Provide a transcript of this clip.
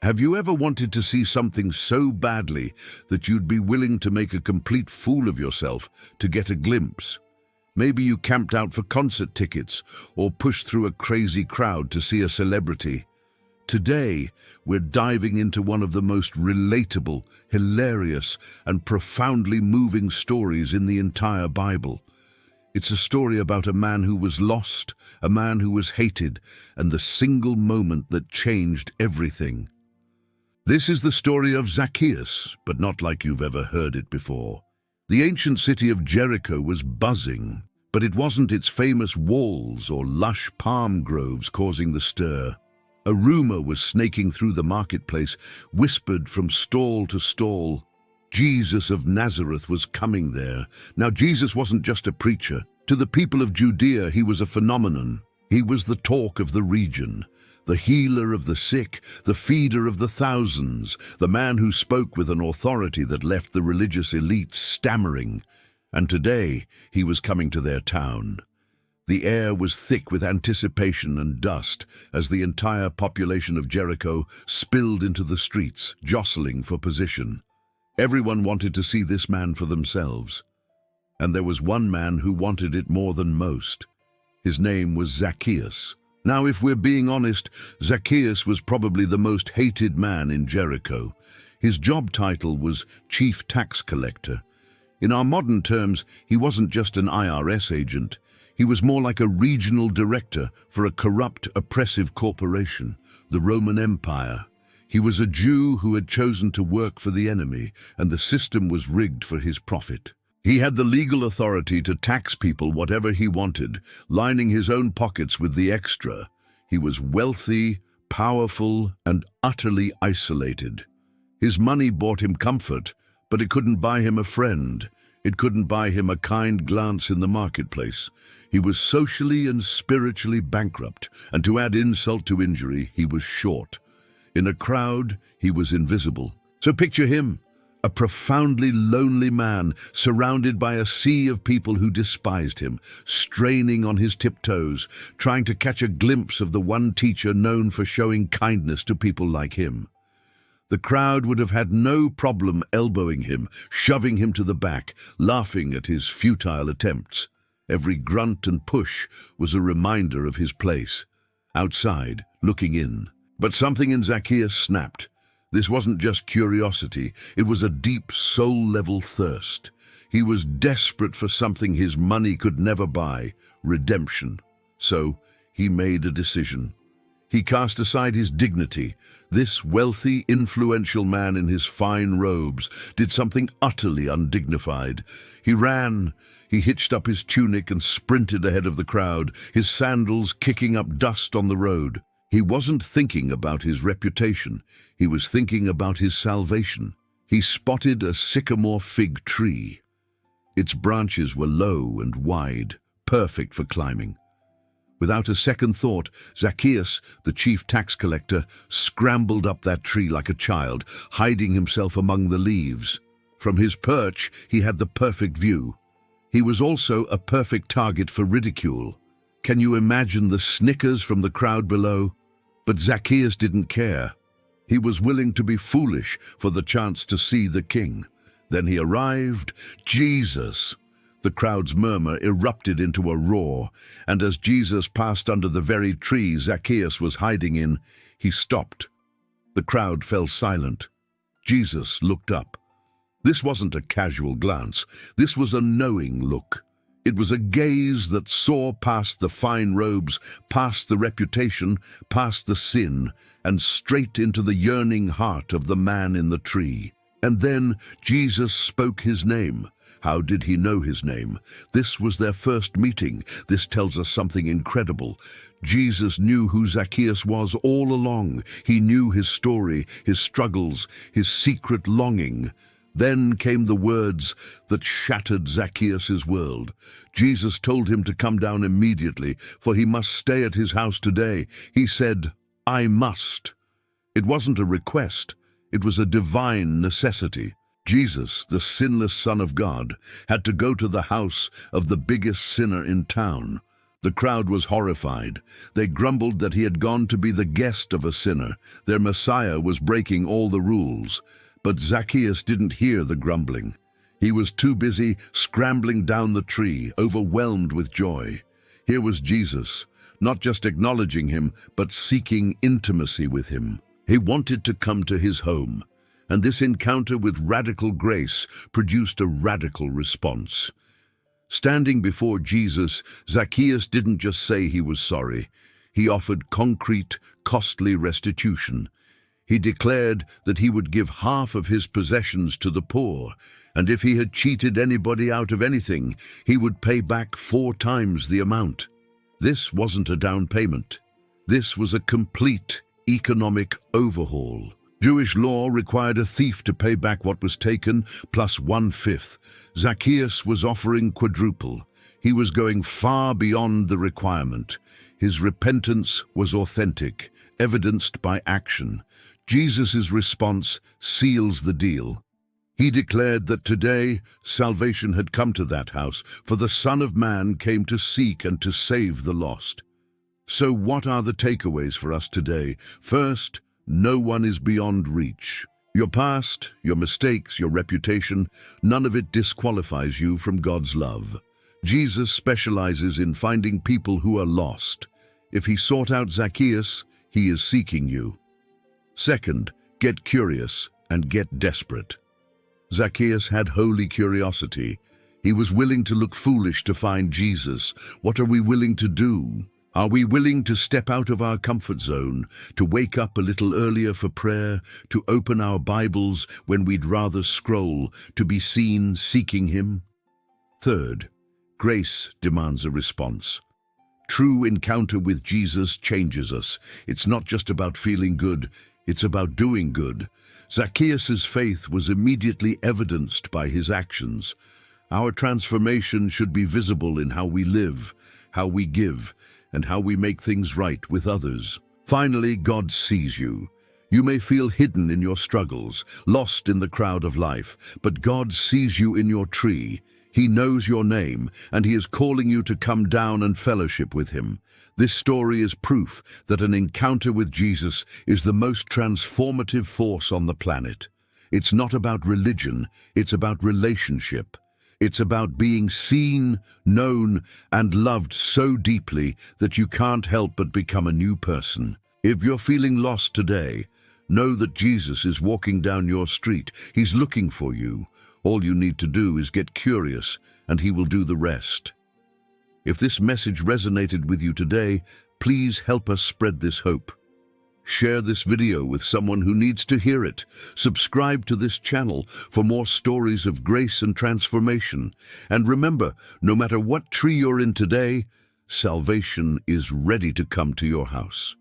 Have you ever wanted to see something so badly that you'd be willing to make a complete fool of yourself to get a glimpse? Maybe you camped out for concert tickets or pushed through a crazy crowd to see a celebrity. Today, we're diving into one of the most relatable, hilarious, and profoundly moving stories in the entire Bible. It's a story about a man who was lost, a man who was hated, and the single moment that changed everything. This is the story of Zacchaeus, but not like you've ever heard it before. The ancient city of Jericho was buzzing, but it wasn't its famous walls or lush palm groves causing the stir. A rumor was snaking through the marketplace, whispered from stall to stall. Jesus of Nazareth was coming there. Now, Jesus wasn't just a preacher. To the people of Judea, he was a phenomenon. He was the talk of the region, the healer of the sick, the feeder of the thousands, the man who spoke with an authority that left the religious elites stammering. And today, he was coming to their town. The air was thick with anticipation and dust as the entire population of Jericho spilled into the streets, jostling for position. Everyone wanted to see this man for themselves. And there was one man who wanted it more than most. His name was Zacchaeus. Now, if we're being honest, Zacchaeus was probably the most hated man in Jericho. His job title was chief tax collector. In our modern terms, he wasn't just an IRS agent. He was more like a regional director for a corrupt, oppressive corporation, the Roman Empire. He was a Jew who had chosen to work for the enemy, and the system was rigged for his profit. He had the legal authority to tax people whatever he wanted, lining his own pockets with the extra. He was wealthy, powerful, and utterly isolated. His money bought him comfort, but it couldn't buy him a friend. It couldn't buy him a kind glance in the marketplace. He was socially and spiritually bankrupt, and to add insult to injury, he was short. In a crowd, he was invisible. So picture him, a profoundly lonely man, surrounded by a sea of people who despised him, straining on his tiptoes, trying to catch a glimpse of the one teacher known for showing kindness to people like him. The crowd would have had no problem elbowing him, shoving him to the back, laughing at his futile attempts. Every grunt and push was a reminder of his place, outside, looking in. But something in Zacchaeus snapped. This wasn't just curiosity, it was a deep soul-level thirst. He was desperate for something his money could never buy, redemption. So he made a decision. He cast aside his dignity. This wealthy, influential man in his fine robes did something utterly undignified. He ran. He hitched up his tunic and sprinted ahead of the crowd, his sandals kicking up dust on the road. He wasn't thinking about his reputation. He was thinking about his salvation. He spotted a sycamore fig tree. Its branches were low and wide, perfect for climbing. Without a second thought, Zacchaeus, the chief tax collector, scrambled up that tree like a child, hiding himself among the leaves. From his perch, he had the perfect view. He was also a perfect target for ridicule. Can you imagine the snickers from the crowd below? But Zacchaeus didn't care. He was willing to be foolish for the chance to see the king. Then he arrived. Jesus! The crowd's murmur erupted into a roar, and as Jesus passed under the very tree Zacchaeus was hiding in, he stopped. The crowd fell silent. Jesus looked up. This wasn't a casual glance. This was a knowing look. It was a gaze that saw past the fine robes, past the reputation, past the sin, and straight into the yearning heart of the man in the tree. And then Jesus spoke his name. How did he know his name? This was their first meeting. This tells us something incredible. Jesus knew who Zacchaeus was all along. He knew his story, his struggles, his secret longing. Then came the words that shattered Zacchaeus' world. Jesus told him to come down immediately, for he must stay at his house today. He said, "I must." It wasn't a request. It was a divine necessity. Jesus, the sinless Son of God, had to go to the house of the biggest sinner in town. The crowd was horrified. They grumbled that he had gone to be the guest of a sinner. Their Messiah was breaking all the rules. But Zacchaeus didn't hear the grumbling. He was too busy scrambling down the tree, overwhelmed with joy. Here was Jesus, not just acknowledging him, but seeking intimacy with him. He wanted to come to his home, and this encounter with radical grace produced a radical response. Standing before Jesus, Zacchaeus didn't just say he was sorry. He offered concrete, costly restitution. He declared that he would give half of his possessions to the poor, and if he had cheated anybody out of anything, he would pay back 4 times the amount. This wasn't a down payment. This was a complete economic overhaul. Jewish law required a thief to pay back what was taken, plus 1/5. Zacchaeus was offering quadruple. He was going far beyond the requirement. His repentance was authentic, evidenced by action. Jesus' response seals the deal. He declared that today salvation had come to that house, for the Son of Man came to seek and to save the lost. So what are the takeaways for us today? First, no one is beyond reach. Your past, your mistakes, your reputation, none of it disqualifies you from God's love. Jesus specializes in finding people who are lost. If he sought out Zacchaeus, he is seeking you. Second, get curious and get desperate. Zacchaeus had holy curiosity. He was willing to look foolish to find Jesus. What are we willing to do? Are we willing to step out of our comfort zone, to wake up a little earlier for prayer, to open our Bibles when we'd rather scroll, to be seen seeking him? Third, grace demands a response. True encounter with Jesus changes us. It's not just about feeling good, it's about doing good. Zacchaeus' faith was immediately evidenced by his actions. Our transformation should be visible in how we live, how we give, and how we make things right with others. Finally, God sees you. You may feel hidden in your struggles, lost in the crowd of life, but God sees you in your tree. He knows your name, and he is calling you to come down and fellowship with him. This story is proof that an encounter with Jesus is the most transformative force on the planet. It's not about religion, it's about relationship. It's about being seen, known, and loved so deeply that you can't help but become a new person. If you're feeling lost today, know that Jesus is walking down your street. He's looking for you. All you need to do is get curious, and he will do the rest. If this message resonated with you today, please help us spread this hope. Share this video with someone who needs to hear it. Subscribe to this channel for more stories of grace and transformation. And remember, no matter what tree you're in today, salvation is ready to come to your house.